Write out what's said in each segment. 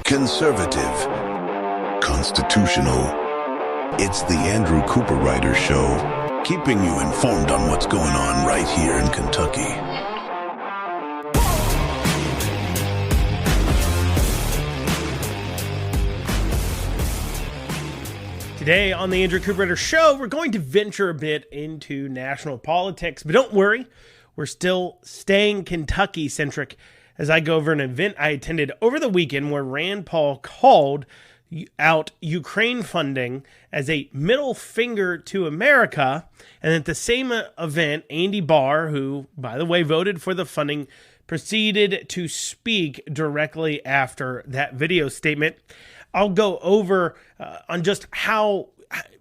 conservative, constitutional. It's the Andrew Cooperrider Show, keeping you informed on what's going on right here in Kentucky. Today on the Andrew Cooperrider Show, we're going to venture a bit into national politics, but don't worry, we're still staying Kentucky-centric as I go over an event I attended over the weekend where Rand Paul called out Ukraine funding as a middle finger to America. And at the same event, Andy Barr, who, by the way, voted for the funding, proceeded to speak directly after that video statement. I'll go over on just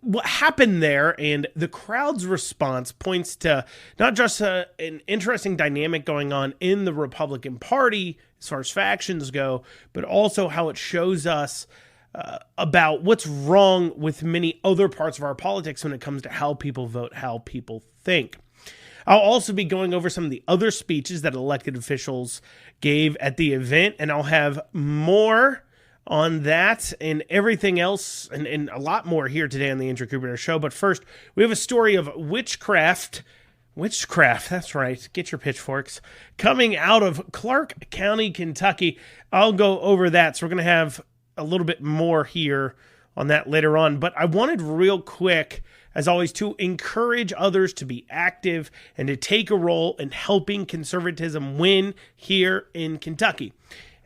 what happened there, and the crowd's response points to not just an interesting dynamic going on in the Republican Party as far as factions go, but also how it shows us about what's wrong with many other parts of our politics when it comes to how people vote, how people think. I'll also be going over some of the other speeches that elected officials gave at the event, and I'll have more on that and everything else and a lot more here today on the Andrew Cooperrider Show. But first, we have a story of witchcraft, that's right, get your pitchforks, coming out of Clark County, Kentucky. I'll go over that, so we're going to have a little bit more here on that later on. But I wanted real quick, as always, to encourage others to be active and to take a role in helping conservatism win here in Kentucky.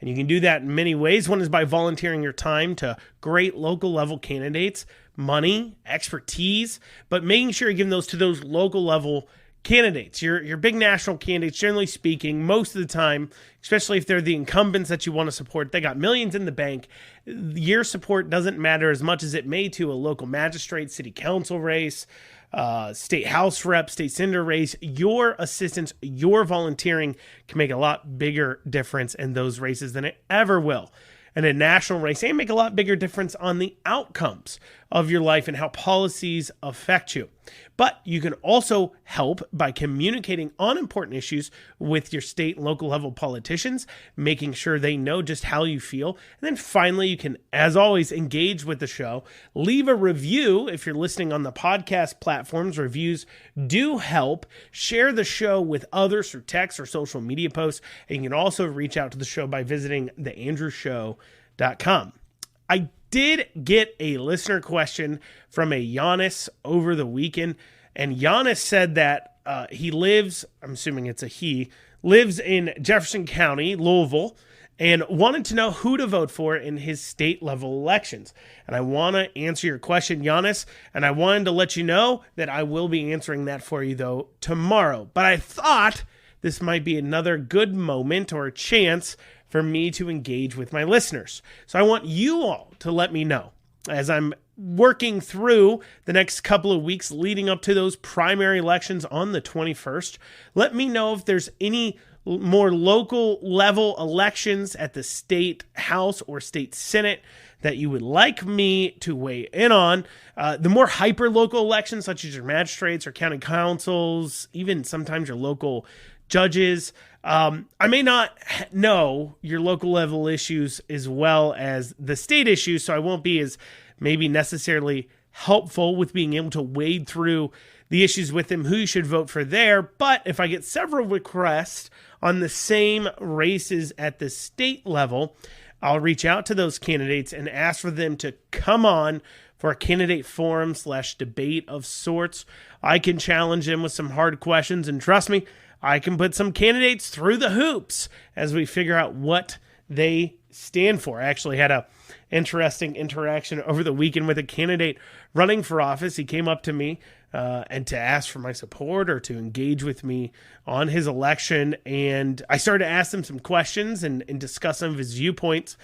And you can do that in many ways. One is by volunteering your time to great local level candidates, money, expertise, but making sure you're giving those to those local level candidates. Your big national candidates, generally speaking, most of the time, especially if they're the incumbents that you want to support, they got millions in the bank. Your support doesn't matter as much as it may to a local magistrate, city council race, state house rep, state senator race. Your assistance, your volunteering can make a lot bigger difference in those races than it ever will in a national race, and make a lot bigger difference on the outcomes of your life and how policies affect you. But you can also help by communicating on important issues with your state and local level politicians, making sure they know just how you feel. And then finally, you can, as always, engage with the show. Leave a review if you're listening on the podcast platforms. Reviews do help. Share the show with others through text or social media posts. And you can also reach out to the show by visiting theandrewshow.com. I did get a listener question from a Giannis over the weekend, and Giannis said that he lives, I'm assuming it's a he, lives in Jefferson County, Louisville, and wanted to know who to vote for in his state level elections. And I want to answer your question, Giannis, and I wanted to let you know that I will be answering that for you, though, tomorrow. But I thought this might be another good moment or chance for me to engage with my listeners. So I want you all to let me know as I'm working through the next couple of weeks leading up to those primary elections on the 21st. Let me know if there's any more local level elections at the state house or state senate that you would like me to weigh in on. The more hyper local elections, such as your magistrates or county councils, even sometimes your local judges. I may not know your local level issues as well as the state issues, so I won't be as maybe necessarily helpful with being able to wade through the issues with them, who you should vote for there. But if I get several requests on the same races at the state level, I'll reach out to those candidates and ask for them to come on for a candidate forum / debate of sorts. I can challenge them with some hard questions, and trust me, I can put some candidates through the hoops as we figure out what they stand for. I actually had a interesting interaction over the weekend with a candidate running for office. He came up to me and to ask for my support or to engage with me on his election. And I started to ask him some questions and discuss some of his viewpoints.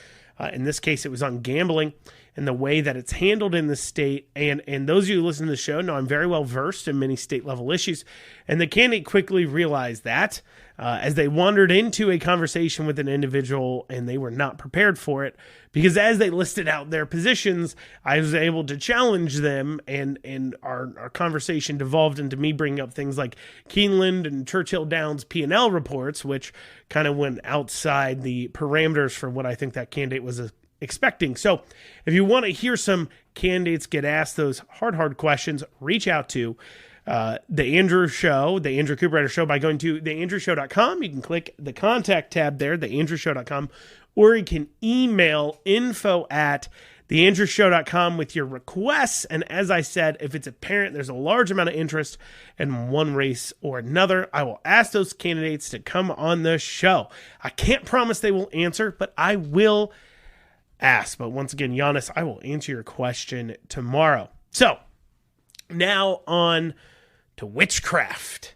In this case, it was on gambling and the way that it's handled in the state. And those of you who listen to the show know I'm very well versed in many state level issues. And the candidate quickly realized that as they wandered into a conversation with an individual and they were not prepared for it, because as they listed out their positions, I was able to challenge them, and our conversation devolved into me bringing up things like Keeneland and Churchill Downs P&L reports, which kind of went outside the parameters for what I think that candidate was expecting. So if you want to hear some candidates get asked those hard questions, reach out to The Andrew Show, The Andrew Cooperrider Show, by going to theandrewshow.com. You can click the contact tab there, theandrewshow.com, or you can email info@theandrewshow.com with your requests. And as I said, if it's apparent there's a large amount of interest in one race or another, I will ask those candidates to come on the show. I can't promise they will answer, but I will ask. But once again, Giannis, I will answer your question tomorrow. So now on to Witchcraft.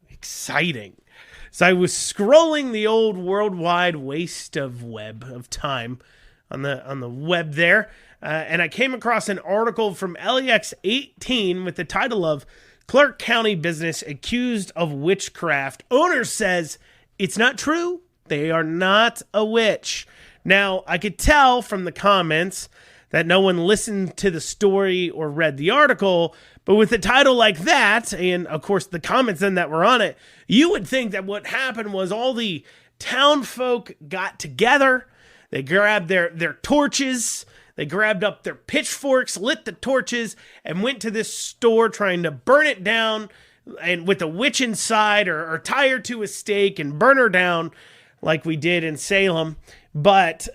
Exciting. So I was scrolling the old worldwide waste of time on the web there, and I came across an article from LEX 18 with the title of Clark County Business Accused of Witchcraft. Owner says it's not true. They are not a witch. Now, I could tell from the comments that no one listened to the story or read the article, but with a title like that, and of course the comments then that were on it, you would think that what happened was all the town folk got together, they grabbed their torches, they grabbed up their pitchforks, lit the torches, and went to this store trying to burn it down, and with a witch inside, or tie her to a stake and burn her down like we did in Salem. But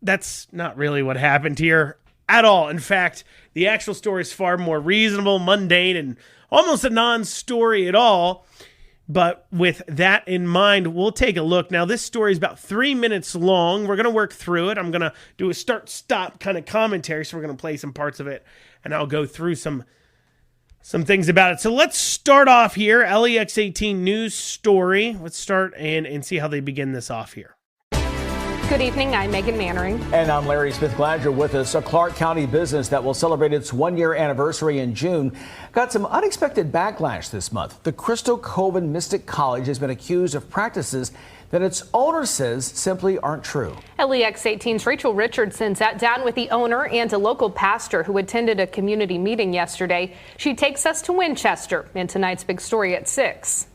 that's not really what happened here at all. In fact, the actual story is far more reasonable, mundane, and almost a non-story at all. But with that in mind, we'll take a look. Now, this story is about 3 minutes long. We're going to work through it. I'm going to do a start-stop kind of commentary, so we're going to play some parts of it, and I'll go through some things about it. So let's start off here. LEX 18 news story. Let's start and see how they begin this off here. Good evening, I'm Megan Mannering. And I'm Larry Smith-Glad. You're with us. A Clark County business that will celebrate its one-year anniversary in June got some unexpected backlash this month. The Crystal Coven Mystic College has been accused of practices that its owner says simply aren't true. LEX 18's Rachel Richardson sat down with the owner and a local pastor who attended a community meeting yesterday. She takes us to Winchester in tonight's big story at 6.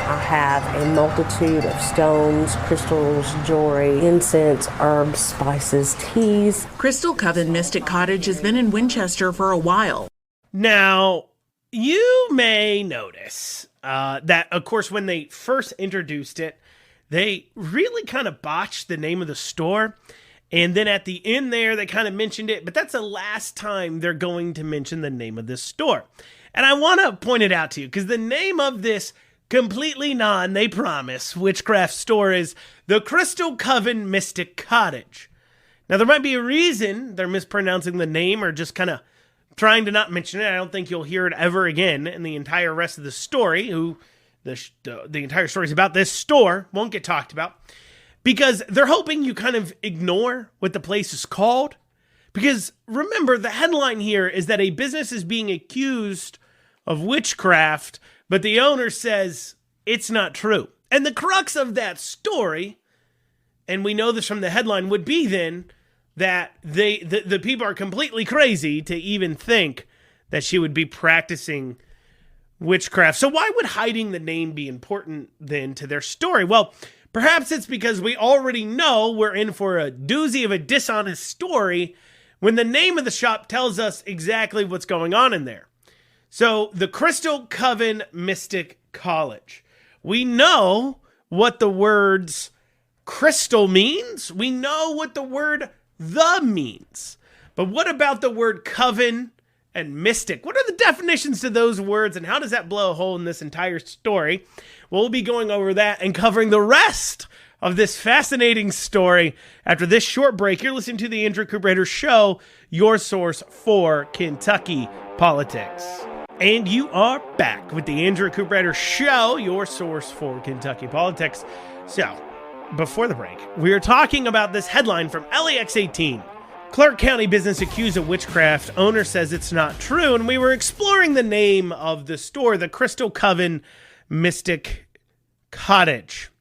I have a multitude of stones, crystals, jewelry, incense, herbs, spices, teas. Crystal Coven Mystic Cottage has been in Winchester for a while. Now, you may notice that, of course, when they first introduced it, they really kind of botched the name of the store. And then at the end there, they kind of mentioned it, but that's the last time they're going to mention the name of this store. And I want to point it out to you, because the name of this completely they promise, witchcraft store is the Crystal Coven Mystic Cottage. Now, there might be a reason they're mispronouncing the name or just kind of trying to not mention it. I don't think you'll hear it ever again in the entire rest of the story. The entire story is about this store, won't get talked about, because they're hoping you kind of ignore what the place is called. Because remember, the headline here is that a business is being accused of witchcraft, but the owner says it's not true. And the crux of that story, and we know this from the headline, would be then that the people are completely crazy to even think that she would be practicing witchcraft. So why would hiding the name be important then to their story? Well, perhaps it's because we already know we're in for a doozy of a dishonest story when the name of the shop tells us exactly what's going on in there. So, the Crystal Coven Mystic College. We know what the words crystal means. We know what the word the means. But what about the word coven and mystic? What are the definitions to those words, and how does that blow a hole in this entire story? We'll be going over that and covering the rest of this fascinating story after this short break. You're listening to the Andrew Cooperrider Show, your source for Kentucky politics. And you are back with the Andrew Cooperrider Show, your source for Kentucky politics. So, before the break, we were talking about this headline from LEX 18. Clark County business accused of witchcraft. Owner says it's not true. And we were exploring the name of the store, the Crystal Coven Mystic Cottage.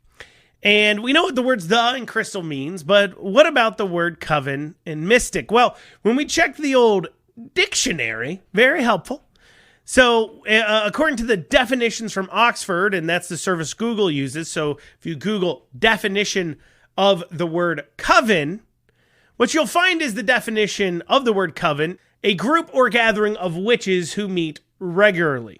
And we know what the words the and crystal means, but what about the word coven and mystic? Well, when we checked the old dictionary, very helpful, So according to the definitions from Oxford, and that's the service Google uses, so if you Google definition of the word coven, what you'll find is the definition of the word coven, a group or gathering of witches who meet regularly.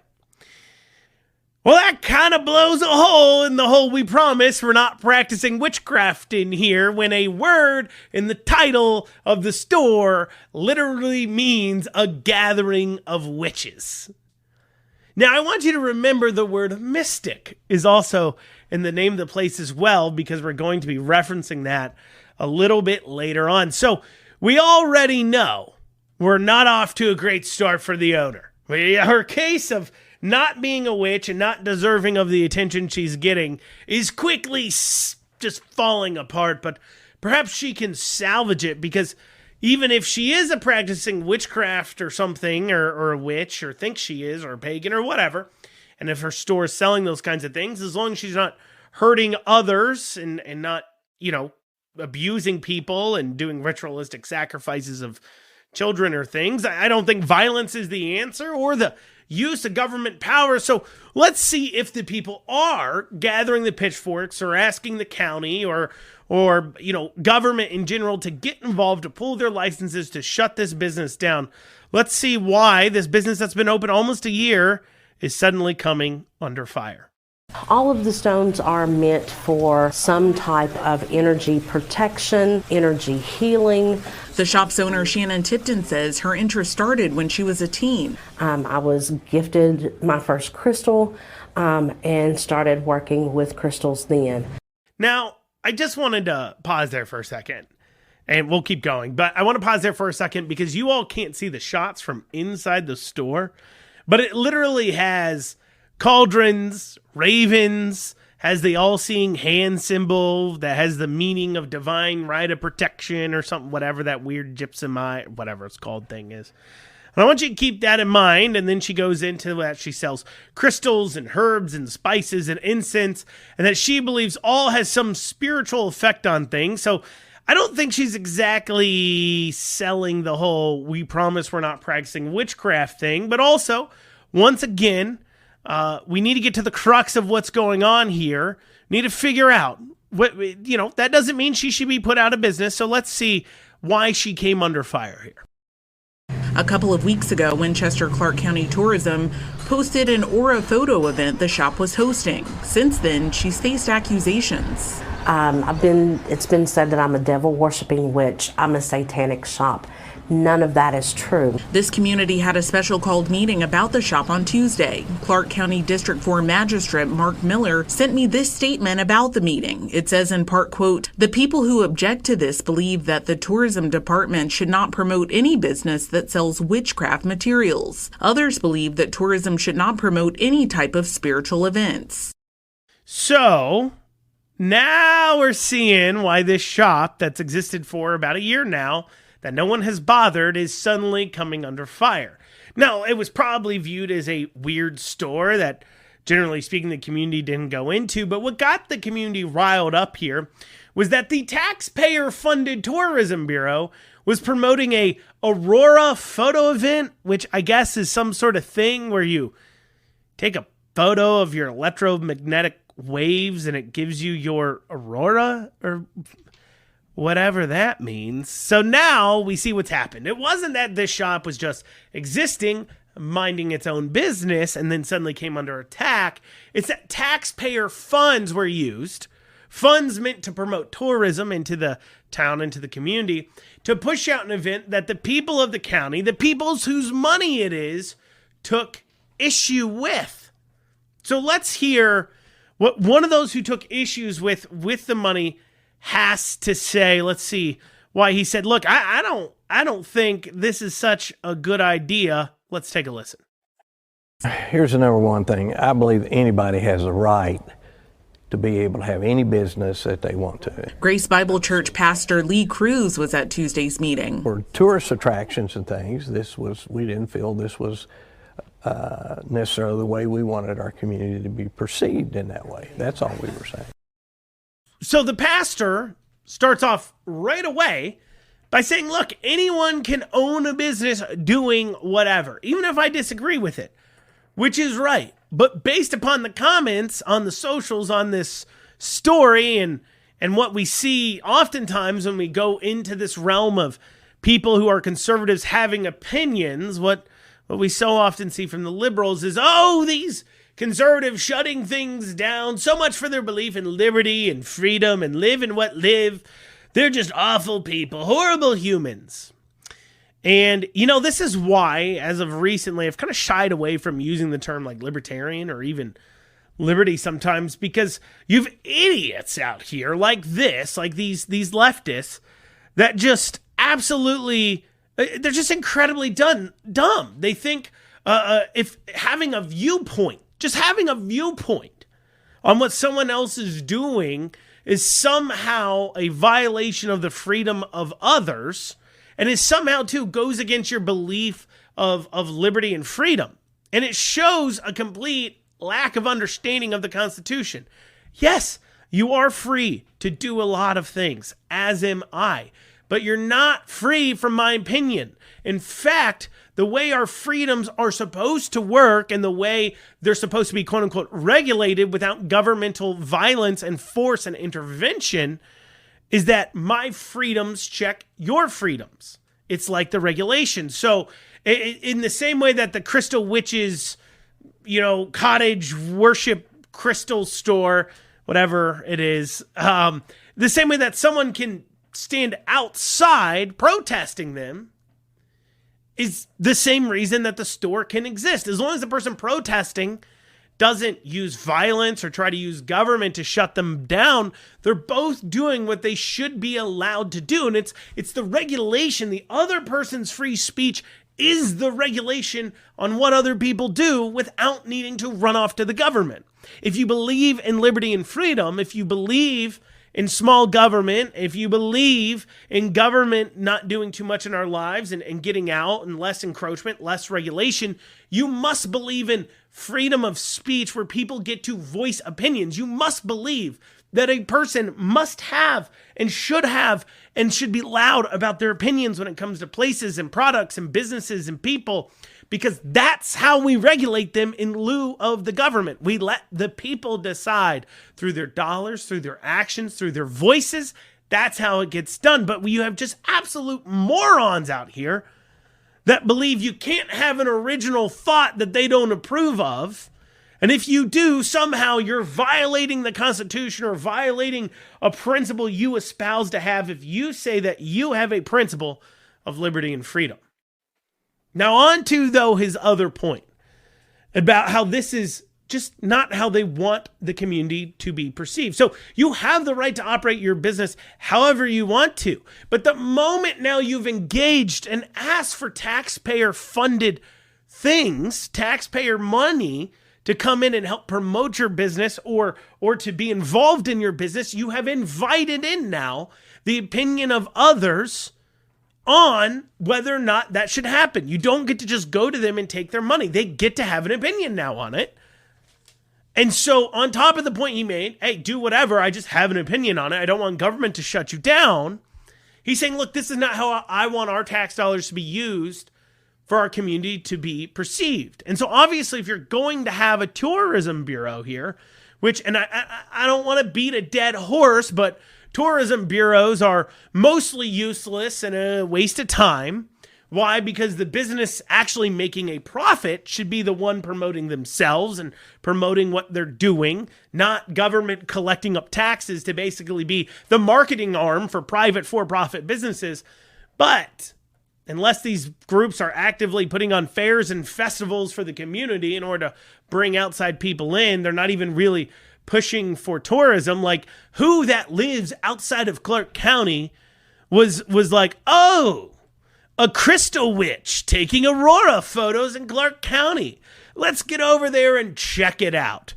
Well, that kind of blows a hole in the whole we promise we're not practicing witchcraft in here when a word in the title of the store literally means a gathering of witches. Now, I want you to remember the word mystic is also in the name of the place as well, because we're going to be referencing that a little bit later on. So we already know we're not off to a great start for the owner. Her case of not being a witch and not deserving of the attention she's getting is quickly just falling apart, but perhaps she can salvage it, because even if she is a practicing witchcraft or something, or a witch, or thinks she is, or a pagan, or whatever, and if her store is selling those kinds of things, as long as she's not hurting others and not, abusing people and doing ritualistic sacrifices of children or things, I don't think violence is the answer or the use of government power. So let's see if the people are gathering the pitchforks or asking the county or government in general to get involved, to pull their licenses, to shut this business down. Let's see why this business that's been open almost a year is suddenly coming under fire. All of the stones are meant for some type of energy protection, energy healing. The shop's owner, Shannon Tipton, says her interest started when she was a teen. I was gifted my first crystal and started working with crystals then. Now, I just wanted to pause there for a second, and we'll keep going. But I want to pause there for a second because you all can't see the shots from inside the store, but it literally has cauldrons, ravens, has the all-seeing hand symbol that has the meaning of divine right of protection or something, whatever that weird gypsum eye, whatever it's called thing is. And I want you to keep that in mind. And then she goes into that she sells crystals and herbs and spices and incense, and that she believes all has some spiritual effect on things. So I don't think she's exactly selling the whole we promise we're not practicing witchcraft thing. But also, once again, we need to get to the crux of what's going on here. We need to figure out what, that doesn't mean she should be put out of business. So let's see why she came under fire here. A couple of weeks ago, Winchester Clark County Tourism posted an aura photo event the shop was hosting. Since then, she's faced accusations. It's been said that I'm a devil-worshipping witch. I'm a satanic shop. None of that is true. This community had a special called meeting about the shop on Tuesday. Clark County District 4 Magistrate Mark Miller sent me this statement about the meeting. It says in part, quote, "The people who object to this believe that the tourism department should not promote any business that sells witchcraft materials. Others believe that tourism should not promote any type of spiritual events." So now we're seeing why this shop that's existed for about a year now, that no one has bothered, is suddenly coming under fire. Now, it was probably viewed as a weird store that, generally speaking, the community didn't go into, but what got the community riled up here was that the taxpayer-funded tourism bureau was promoting a Aurora photo event, which I guess is some sort of thing where you take a photo of your electromagnetic waves and it gives you your aurora, or whatever that means. So now we see what's happened. It wasn't that this shop was just existing, minding its own business, and then suddenly came under attack. It's that taxpayer funds were used, funds meant to promote tourism into the town, into the community, to push out an event that the people of the county, the peoples whose money it is, took issue with. So let's hear what one of those who took issues with the money has to say. Let's see why he said, look, I don't think this is such a good idea. Let's take a listen. Here's the number one thing. I believe anybody has a right to be able to have any business that they want to. Grace Bible Church pastor Lee Cruz was at Tuesday's meeting. For tourist attractions and things, we didn't feel this was necessarily the way we wanted our community to be perceived in that way. That's all we were saying. So the pastor starts off right away by saying, look, anyone can own a business doing whatever, even if I disagree with it. which is right. But based upon the comments on the socials on this story and what we see oftentimes when we go into this realm of people who are conservatives having opinions, what we so often see from the liberals is, oh, these conservatives shutting things down, so much for their belief in liberty and freedom and live and what live. They're just awful people, horrible humans. And, this is why, as of recently, I've kind of shied away from using the term like libertarian or even liberty sometimes, because you've idiots out here like this, like these leftists that just absolutely, they're just incredibly dumb. They think if having a viewpoint, just having a viewpoint on what someone else is doing is somehow a violation of the freedom of others, and it somehow too goes against your belief of liberty and freedom. And it shows a complete lack of understanding of the Constitution. Yes, you are free to do a lot of things, as am I, but you're not free from my opinion. In fact, the way our freedoms are supposed to work and the way they're supposed to be quote unquote regulated without governmental violence and force and intervention is that my freedoms check your freedoms. It's like the regulation. So in the same way that the crystal witches, cottage worship crystal store, whatever it is, the same way that someone can stand outside protesting them is the same reason that the store can exist. As long as the person protesting doesn't use violence or try to use government to shut them down, they're both doing what they should be allowed to do. And it's the regulation. The other person's free speech is the regulation on what other people do without needing to run off to the government. If you believe in liberty and freedom, if you believe in small government, if you believe in government not doing too much in our lives and getting out and less encroachment, less regulation, you must believe in freedom of speech where people get to voice opinions. You must believe that a person must have and should be loud about their opinions when it comes to places and products and businesses and people, because that's how we regulate them in lieu of the government. We let the people decide through their dollars, through their actions, through their voices. That's how it gets done. But you have just absolute morons out here that believe you can't have an original thought that they don't approve of. And if you do, somehow you're violating the Constitution or violating a principle you espouse to have if you say that you have a principle of liberty and freedom. Now on to, though, his other point about how this is just not how they want the community to be perceived. So you have the right to operate your business however you want to. But the moment now you've engaged and asked for taxpayer-funded things, taxpayer money, to come in and help promote your business or to be involved in your business, you have invited in now the opinion of others on whether or not that should happen. You don't get to just go to them and take their money. They get to have an opinion now on it. And so on top of the point he made, hey, do whatever, I just have an opinion on it. I don't want government to shut you down. He's saying, look, this is not how I want our tax dollars to be used for our community to be perceived. And so obviously if you're going to have a tourism bureau here, which, and I don't want to beat a dead horse, but tourism bureaus are mostly useless and a waste of time. Why? Because the business actually making a profit should be the one promoting themselves and promoting what they're doing, not government collecting up taxes to basically be the marketing arm for private for-profit businesses. But unless these groups are actively putting on fairs and festivals for the community in order to bring outside people in, they're not even really pushing for tourism. Like, who that lives outside of Clark County was like, oh, a crystal witch taking aurora photos in Clark County. Let's get over there and check it out.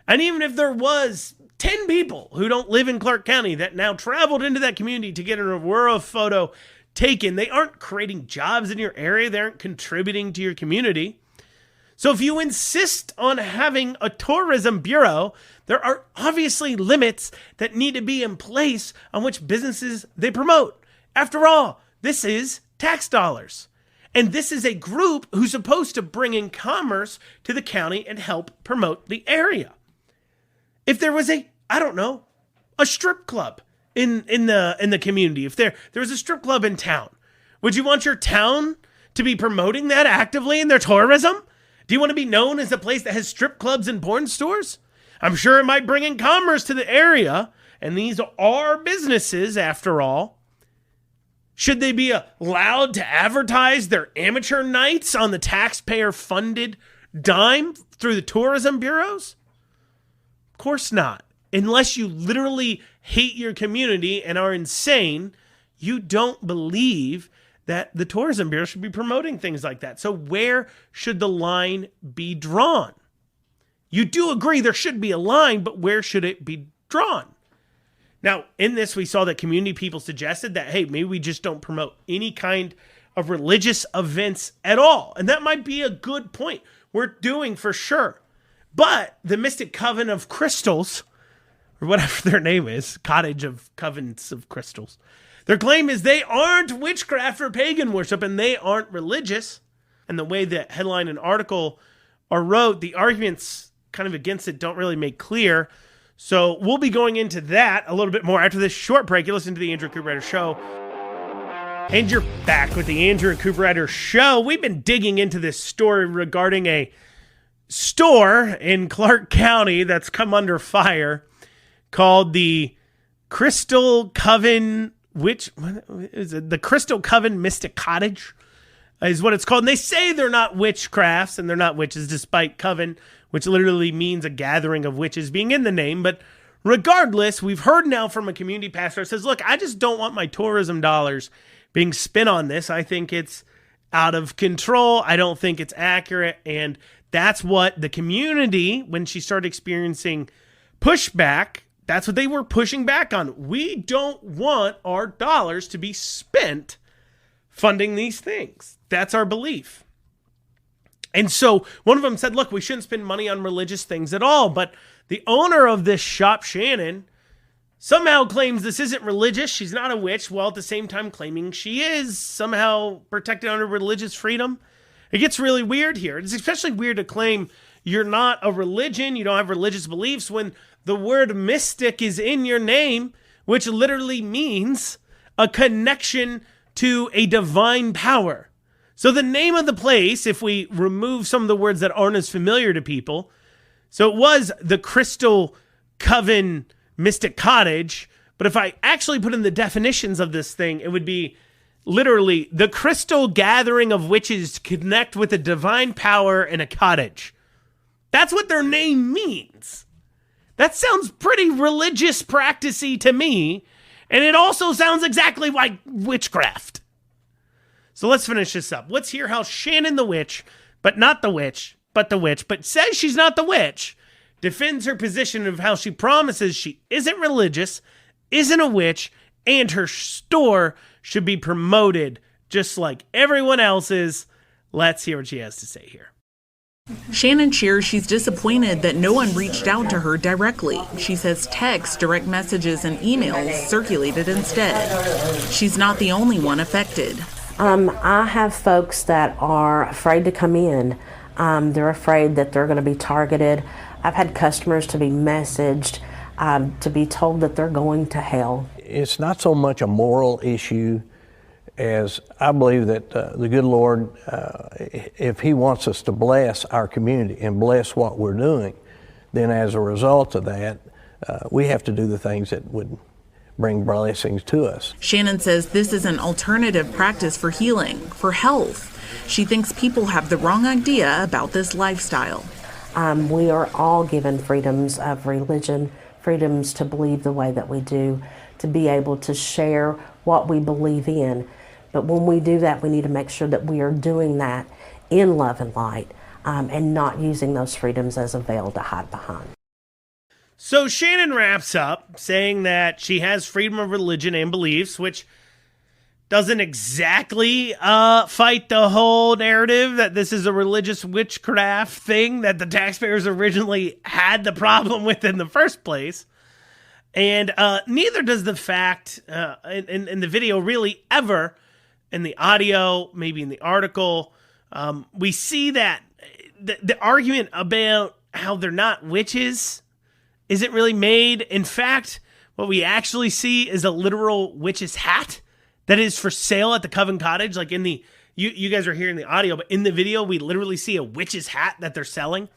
And even if there was 10 people who don't live in Clark County that now traveled into that community to get an aurora photo taken, they aren't creating jobs in your area. They aren't contributing to your community. So if you insist on having a tourism bureau, there are obviously limits that need to be in place on which businesses they promote. After all, this is tax dollars. And this is a group who's supposed to bring in commerce to the county and help promote the area. If there was a strip club in the community, if there was a strip club in town, would you want your town to be promoting that actively in their tourism? Do you want to be known as a place that has strip clubs and porn stores? I'm sure it might bring in commerce to the area, and these are businesses after all. Should they be allowed to advertise their amateur nights on the taxpayer-funded dime through the tourism bureaus? Of course not. Unless you literally hate your community and are insane, you don't believe that the tourism bureau should be promoting things like that. So where should the line be drawn? You do agree there should be a line, but where should it be drawn? Now, in this, we saw that community people suggested that, hey, maybe we just don't promote any kind of religious events at all. And that might be a good point. We're doing for sure. But the Mystic Coven of Crystals, or whatever their name is, Cottage of Covens of Crystals, their claim is they aren't witchcraft or pagan worship, and they aren't religious. And the way the headline and article are wrote, the arguments kind of against it don't really make clear. So we'll be going into that a little bit more after this short break. You listen to the Andrew Cooperrider Show. And you're back with the Andrew Cooperrider Show. We've been digging into this story regarding a store in Clark County that's come under fire called the Crystal Coven, the Crystal Coven Mystic Cottage is what it's called. And they say they're not witchcrafts and they're not witches, despite coven, which literally means a gathering of witches, being in the name. But regardless, we've heard now from a community pastor that says, look, I just don't want my tourism dollars being spent on this. I think it's out of control. I don't think it's accurate. And that's what the community, when she started experiencing pushback, that's what they were pushing back on. We don't want our dollars to be spent funding these things. That's our belief. And so one of them said, look, we shouldn't spend money on religious things at all. But the owner of this shop, Shannon, somehow claims this isn't religious. She's not a witch, while at the same time claiming she is somehow protected under religious freedom. It gets really weird here. It's especially weird to claim you're not a religion, you don't have religious beliefs, when the word mystic is in your name, which literally means a connection to a divine power. So the name of the place, if we remove some of the words that aren't as familiar to people, so it was the Crystal Coven Mystic Cottage, but if I actually put in the definitions of this thing, it would be literally the crystal gathering of witches to connect with a divine power in a cottage. That's what their name means. That sounds pretty religious practicey to me, and it also sounds exactly like witchcraft. So let's finish this up. Let's hear how Shannon the witch, but not the witch, but the witch, but says she's not the witch, defends her position of how she promises she isn't religious, isn't a witch, and her store should be promoted just like everyone else's. Let's hear what she has to say here. Shannon shares she's disappointed that no one reached out to her directly. She says texts, direct messages, and emails circulated instead. She's not the only one affected. I have folks that are afraid to come in. They're afraid that they're going to be targeted. I've had customers to be messaged, to be told that they're going to hell. It's not so much a moral issue as I believe that the good Lord, if He wants us to bless our community and bless what we're doing, then as a result of that, we have to do the things that would bring blessings to us. Shannon says this is an alternative practice for healing, for health. She thinks people have the wrong idea about this lifestyle. We are all given freedoms of religion, freedoms to believe the way that we do, to be able to share what we believe in. But when we do that, we need to make sure that we are doing that in love and light, and not using those freedoms as a veil to hide behind. So Shannon wraps up saying that she has freedom of religion and beliefs, which doesn't exactly fight the whole narrative that this is a religious witchcraft thing that the taxpayers originally had the problem with in the first place. And neither does the fact in the video really ever in the audio, maybe in the article, we see that the argument about how they're not witches isn't really made. In fact, what we actually see is a literal witch's hat that is for sale at the Coven Cottage. Like in the, you guys are hearing the audio, but in the video, we literally see a witch's hat that they're selling.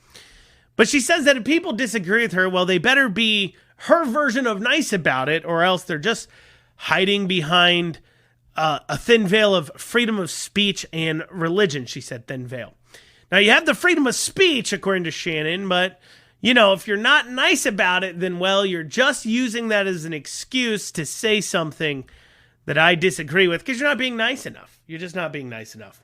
But she says that if people disagree with her, well, they better be her version of nice about it, or else they're just hiding behind a thin veil of freedom of speech and religion. She said thin veil. Now, you have the freedom of speech, according to Shannon, but, you know, if you're not nice about it, then, well, you're just using that as an excuse to say something that I disagree with because you're not being nice enough. You're just not being nice enough.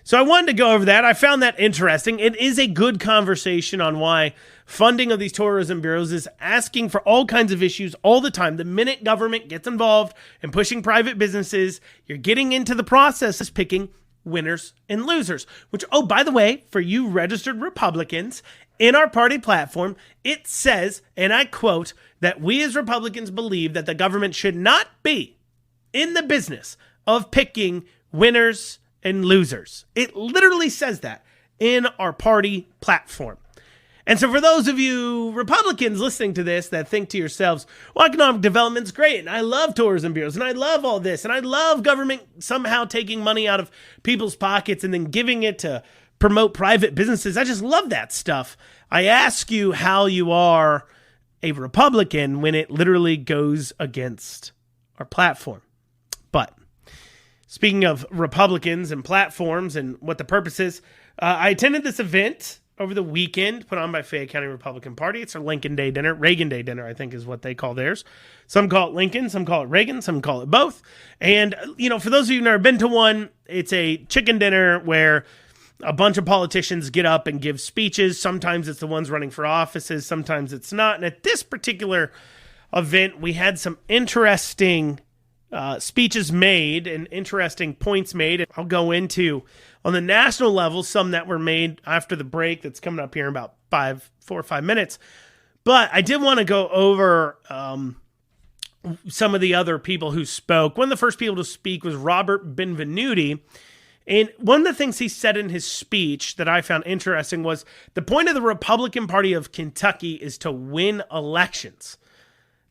So I wanted to go over that. I found that interesting. It is a good conversation on why funding of these tourism bureaus is asking for all kinds of issues all the time. The minute government gets involved in pushing private businesses, you're getting into the process of picking winners and losers, which, oh, by the way, for you registered Republicans, in our party platform, it says, and I quote, that we as Republicans believe that the government should not be in the business of picking winners and losers. It literally says that in our party platform. And so for those of you Republicans listening to this that think to yourselves, well, economic development's great, and I love tourism bureaus, and I love all this, and I love government somehow taking money out of people's pockets and then giving it to promote private businesses. I just love that stuff. I ask you how you are a Republican when it literally goes against our platform. But speaking of Republicans and platforms and what the purpose is, I attended this event over the weekend put on by Fayette County Republican Party. It's their Lincoln Day dinner. Reagan Day dinner, I think, is what they call theirs. Some call it Lincoln, some call it Reagan, some call it both. And, you know, for those of you who've never been to one, it's a chicken dinner where a bunch of politicians get up and give speeches. Sometimes it's the ones running for offices, sometimes it's not. And at this particular event, we had some interesting speeches made and interesting points made. I'll go into, on the national level, some that were made after the break that's coming up here in about 4 or 5 minutes. But I did want to go over some of the other people who spoke. One of the first people to speak was Robert Benvenuti. And one of the things he said in his speech that I found interesting was the point of the Republican Party of Kentucky is to win elections.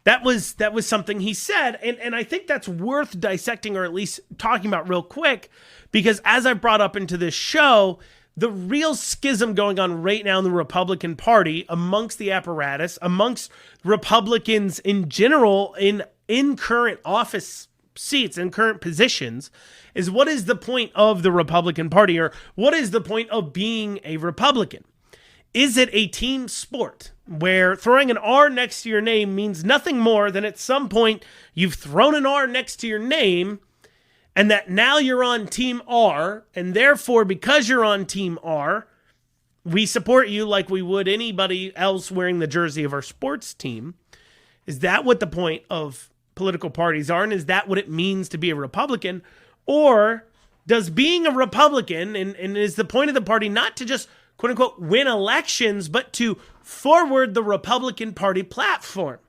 That was something he said, and I think that's worth dissecting or at least talking about real quick, because as I brought up into this show, the real schism going on right now in the Republican Party amongst the apparatus, amongst Republicans in general in current office seats and current positions, is what is the point of the Republican Party, or what is the point of being a Republican? Is it a team sport where throwing an R next to your name means nothing more than at some point you've thrown an R next to your name and that now you're on Team R, and therefore because you're on Team R, we support you like we would anybody else wearing the jersey of our sports team? Is that what the point of political parties are, and is that what it means to be a Republican? Or does being a Republican, and is the point of the party not to just quote unquote win elections, but to forward the Republican Party platform?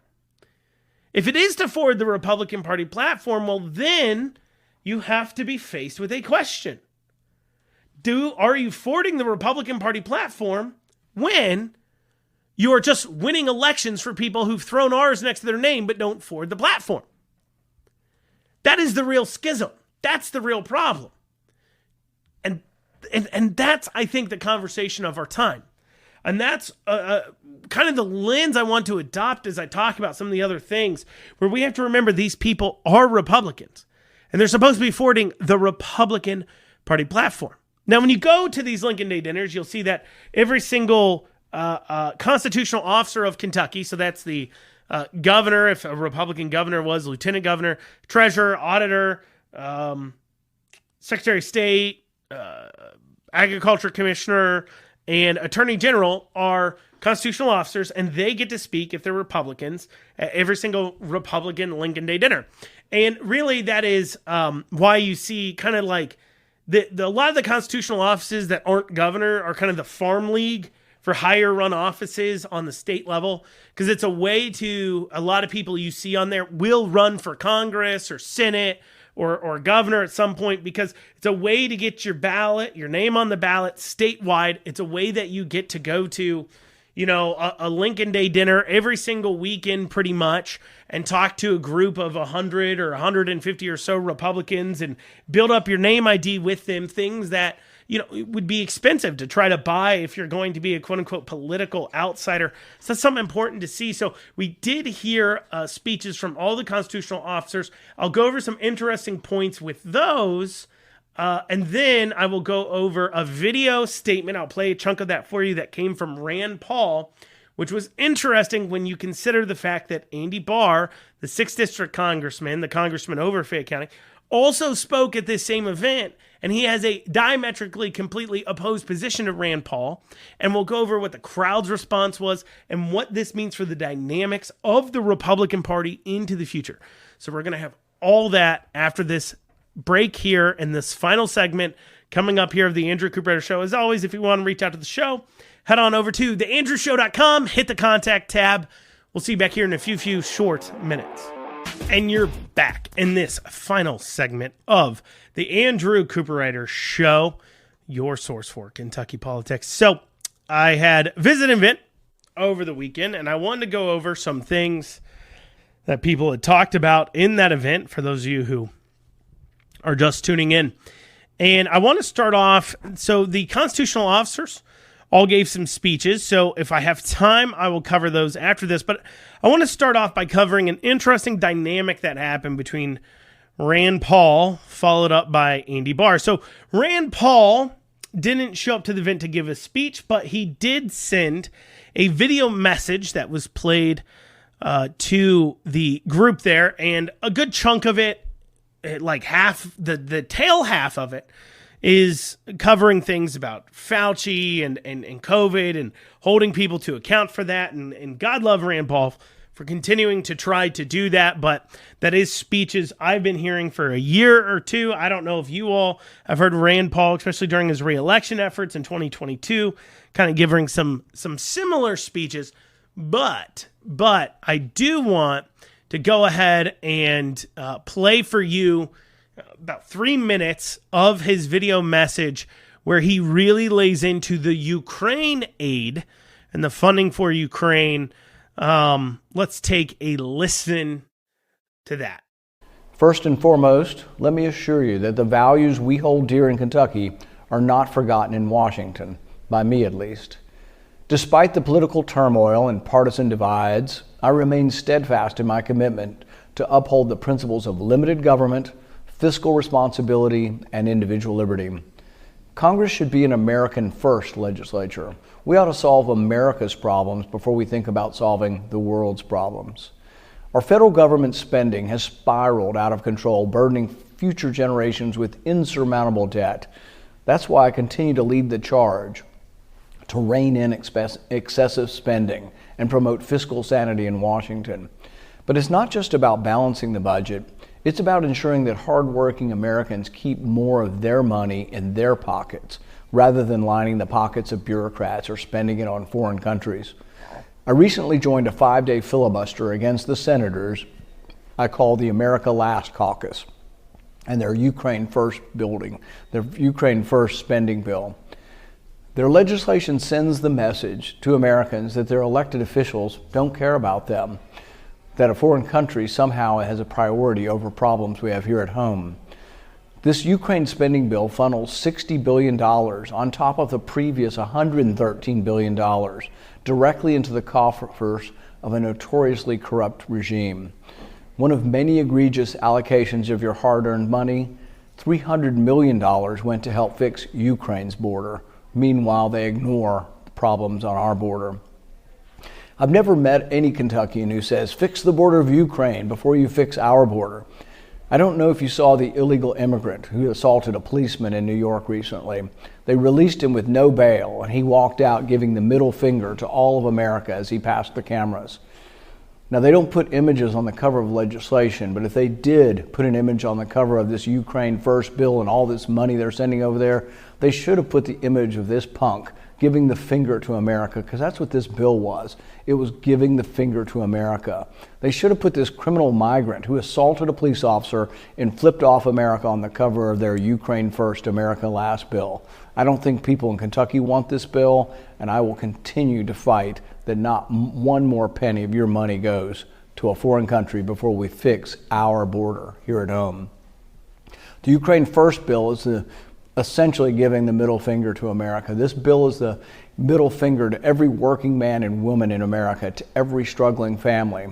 If it is to forward the Republican Party platform, well, then you have to be faced with a question. Are you forwarding the Republican Party platform when you are just winning elections for people who've thrown R's next to their name but don't forward the platform? That is the real schism. That's the real problem. And that's, I think, the conversation of our time. And that's kind of the lens I want to adopt as I talk about some of the other things, where we have to remember these people are Republicans, and they're supposed to be forwarding the Republican Party platform. Now, when you go to these Lincoln Day dinners, you'll see that every single constitutional officer of Kentucky, so that's the governor, if a Republican governor was, lieutenant governor, treasurer, auditor, secretary of state, agriculture commissioner, and attorney general are constitutional officers, and they get to speak, if they're Republicans, at every single Republican Lincoln Day dinner. And really, that is why you see kind of like a lot of the constitutional offices that aren't governor are kind of the farm league for higher run offices on the state level, because it's a way to, a lot of people you see on there will run for Congress or Senate or governor at some point, because it's a way to get your name on the ballot statewide. It's a way that you get to go to, a Lincoln Day dinner every single weekend pretty much and talk to a group of 100 or 150 or so Republicans and build up your name ID with them, things that, it would be expensive to try to buy if you're going to be a quote unquote political outsider. So that's something important to see. So we did hear speeches from all the constitutional officers. I'll go over some interesting points with those. And then I will go over a video statement. I'll play a chunk of that for you that came from Rand Paul, which was interesting when you consider the fact that Andy Barr, the 6th District Congressman, the congressman over Fayette County, also spoke at this same event, and he has a diametrically, completely opposed position to Rand Paul, and we'll go over what the crowd's response was and what this means for the dynamics of the Republican Party into the future. So we're going to have all that after this break here in this final segment coming up here of the Andrew Cooperrider Show. As always, if you want to reach out to the show, head on over to theandrewshow.com, hit the contact tab. We'll see you back here in a few short minutes. And you're back in this final segment of the Andrew Cooperrider Show, your source for Kentucky politics. So I had Visit and Vent over the weekend, and I wanted to go over some things that people had talked about in that event for those of you who are just tuning in. And I want to start off, so the constitutional officers all gave some speeches, so if I have time, I will cover those after this. But I want to start off by covering an interesting dynamic that happened between Rand Paul, followed up by Andy Barr. So Rand Paul didn't show up to the event to give a speech, but he did send a video message that was played to the group there, and a good chunk of it, like half, the tail half of it, is covering things about Fauci and COVID and holding people to account for that. And God love Rand Paul for continuing to try to do that. But that is speeches I've been hearing for a year or two. I don't know if you all have heard Rand Paul, especially during his re-election efforts in 2022, kind of giving some similar speeches. But I do want to go ahead and play for you about 3 minutes of his video message where he really lays into the Ukraine aid and the funding for Ukraine. Let's take a listen to that. First and foremost, let me assure you that the values we hold dear in Kentucky are not forgotten in Washington, by me at least. Despite the political turmoil and partisan divides, I remain steadfast in my commitment to uphold the principles of limited government, fiscal responsibility, and individual liberty. Congress should be an American-first legislature. We ought to solve America's problems before we think about solving the world's problems. Our federal government spending has spiraled out of control, burdening future generations with insurmountable debt. That's why I continue to lead the charge to rein in excessive spending and promote fiscal sanity in Washington. But it's not just about balancing the budget. It's about ensuring that hardworking Americans keep more of their money in their pockets, rather than lining the pockets of bureaucrats or spending it on foreign countries. I recently joined a 5-day filibuster against the senators I call the America Last Caucus and their Ukraine First spending bill. Their legislation sends the message to Americans that their elected officials don't care about them, that a foreign country somehow has a priority over problems we have here at home. This Ukraine spending bill funnels $60 billion on top of the previous $113 billion directly into the coffers of a notoriously corrupt regime. One of many egregious allocations of your hard-earned money, $300 million went to help fix Ukraine's border. Meanwhile, they ignore the problems on our border. I've never met any Kentuckian who says, fix the border of Ukraine before you fix our border. I don't know if you saw the illegal immigrant who assaulted a policeman in New York recently. They released him with no bail, and he walked out giving the middle finger to all of America as he passed the cameras. Now, they don't put images on the cover of legislation, but if they did put an image on the cover of this Ukraine First bill and all this money they're sending over there, they should have put the image of this punk giving the finger to America, because that's what this bill was. It was giving the finger to America. They should have put this criminal migrant who assaulted a police officer and flipped off America on the cover of their Ukraine First, America Last bill. I don't think people in Kentucky want this bill, and I will continue to fight that not one more penny of your money goes to a foreign country before we fix our border here at home. The Ukraine First bill is essentially giving the middle finger to America. This bill is the middle finger to every working man and woman in America, to every struggling family.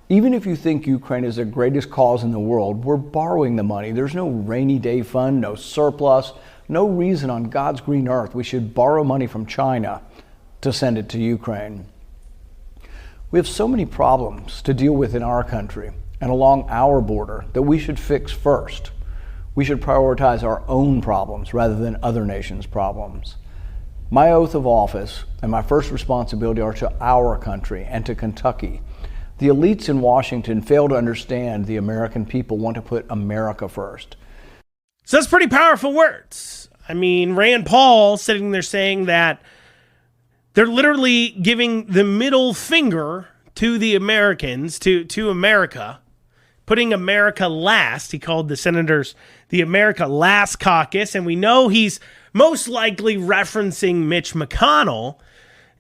Even if you think Ukraine is the greatest cause in the world, we're borrowing the money. There's no rainy day fund, no surplus, no reason on God's green earth we should borrow money from China to send it to Ukraine. We have so many problems to deal with in our country and along our border that we should fix first. We should prioritize our own problems rather than other nations' problems. My oath of office and my first responsibility are to our country and to Kentucky. The elites in Washington fail to understand the American people want to put America first. So that's pretty powerful words. I mean, Rand Paul sitting there saying that they're literally giving the middle finger to the Americans, to America, putting America last. He called the senators the America Last Caucus, and we know he's most likely referencing Mitch McConnell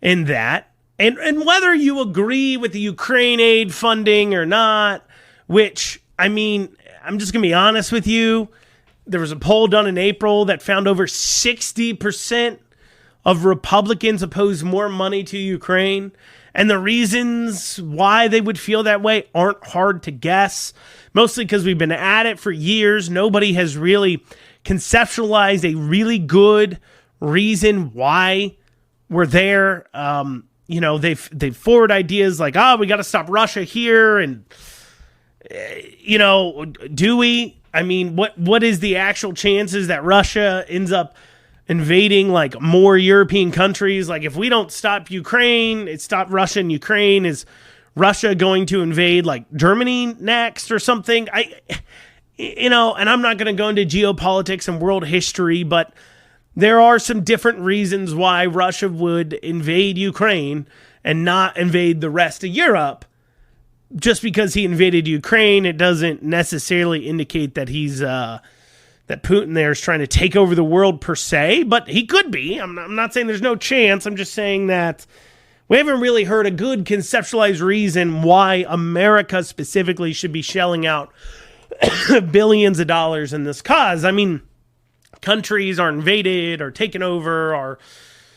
in that. And whether you agree with the Ukraine aid funding or not, which, I mean, I'm just going to be honest with you. There was a poll done in April that found over 60% of Republicans oppose more money to Ukraine. And the reasons why they would feel that way aren't hard to guess. Mostly because we've been at it for years. Nobody has really conceptualized a really good reason why we're there. They forward ideas like, we got to stop Russia here. And, do we? I mean, what is the actual chances that Russia ends up invading like more European countries? Like if we don't stop Ukraine, stop Russia and Ukraine, is Russia going to invade like Germany next or something? And I'm not going to go into geopolitics and world history, but there are some different reasons why Russia would invade Ukraine and not invade the rest of Europe. Just because he invaded Ukraine, it doesn't necessarily indicate that he's that Putin there is trying to take over the world per se, but he could be. I'm not saying there's no chance. I'm just saying that we haven't really heard a good conceptualized reason why America specifically should be shelling out billions of dollars in this cause. I mean, countries are invaded or taken over or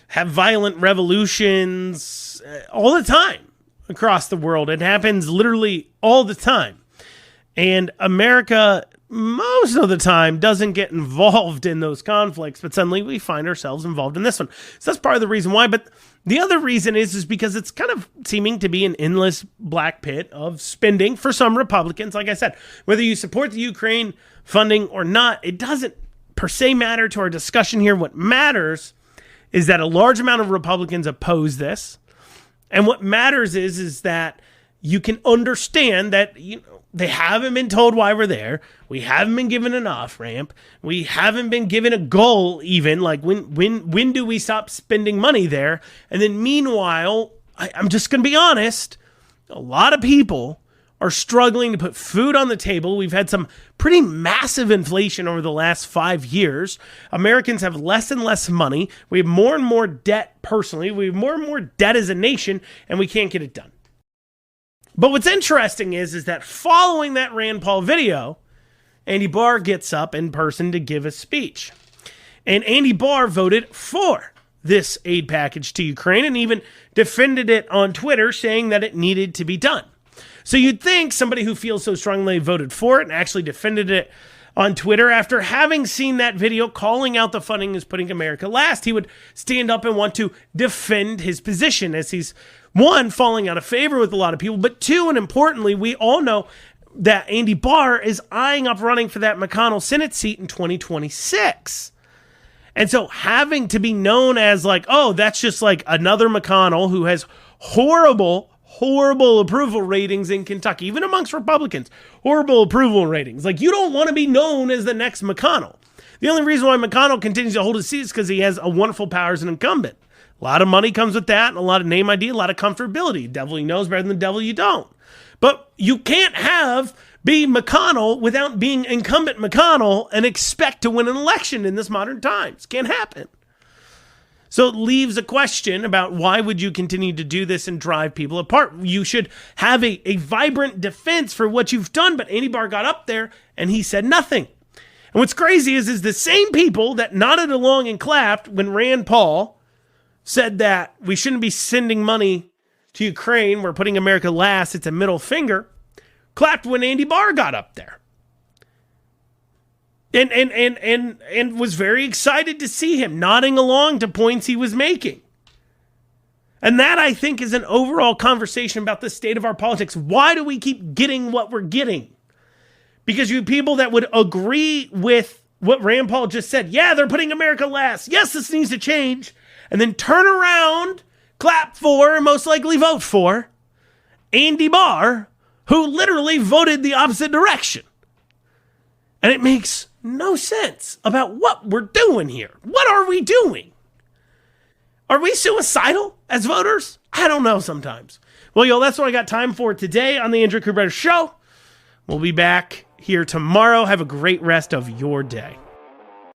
have violent revolutions all the time across the world. It happens literally all the time. And America, most of the time, doesn't get involved in those conflicts, but suddenly we find ourselves involved in this one. So that's part of the reason why. But the other reason is because it's kind of seeming to be an endless black pit of spending for some Republicans. Like I said, whether you support the Ukraine funding or not, it doesn't per se matter to our discussion here. What matters is that a large amount of Republicans oppose this. And what matters is that you can understand that they haven't been told why we're there. We haven't been given an off-ramp. We haven't been given a goal even. Like when do we stop spending money there? And then meanwhile, I'm just going to be honest, a lot of people are struggling to put food on the table. We've had some pretty massive inflation over the last 5 years. Americans have less and less money. We have more and more debt personally. We have more and more debt as a nation, and we can't get it done. But what's interesting is that following that Rand Paul video, Andy Barr gets up in person to give a speech. And Andy Barr voted for this aid package to Ukraine and even defended it on Twitter, saying that it needed to be done. So you'd think somebody who feels so strongly voted for it and actually defended it on Twitter after having seen that video calling out the funding is putting America last, he would stand up and want to defend his position as he's, one, falling out of favor with a lot of people, but two, and importantly, we all know that Andy Barr is eyeing up running for that McConnell Senate seat in 2026. And so having to be known as like, oh, that's just like another McConnell who has horrible approval ratings in Kentucky, even amongst Republicans, horrible approval ratings. Like, you don't want to be known as the next McConnell. The only reason why McConnell continues to hold his seat is because he has a wonderful power as an incumbent. A lot of money comes with that, and a lot of name ID, a lot of comfortability. Devil you know is better than the devil you don't. But you can't be McConnell without being incumbent McConnell and expect to win an election in this modern times. Can't happen. So it leaves a question about why would you continue to do this and drive people apart? You should have a vibrant defense for what you've done, but Andy Barr got up there and he said nothing. And what's crazy is the same people that nodded along and clapped when Rand Paul said that we shouldn't be sending money to Ukraine, we're putting America last, it's a middle finger, clapped when Andy Barr got up there. And was very excited to see him nodding along to points he was making. And that, I think, is an overall conversation about the state of our politics. Why do we keep getting what we're getting? Because you have people that would agree with what Rand Paul just said. Yeah, they're putting America last. Yes, this needs to change. And then turn around, clap for, and most likely vote for Andy Barr, who literally voted the opposite direction. And it makes no sense about what we're doing here. What are we doing? Are we suicidal as voters? I don't know sometimes. Well, y'all, that's what I got time for today on the Andrew Cooperrider Show. We'll be back here tomorrow. Have a great rest of your day.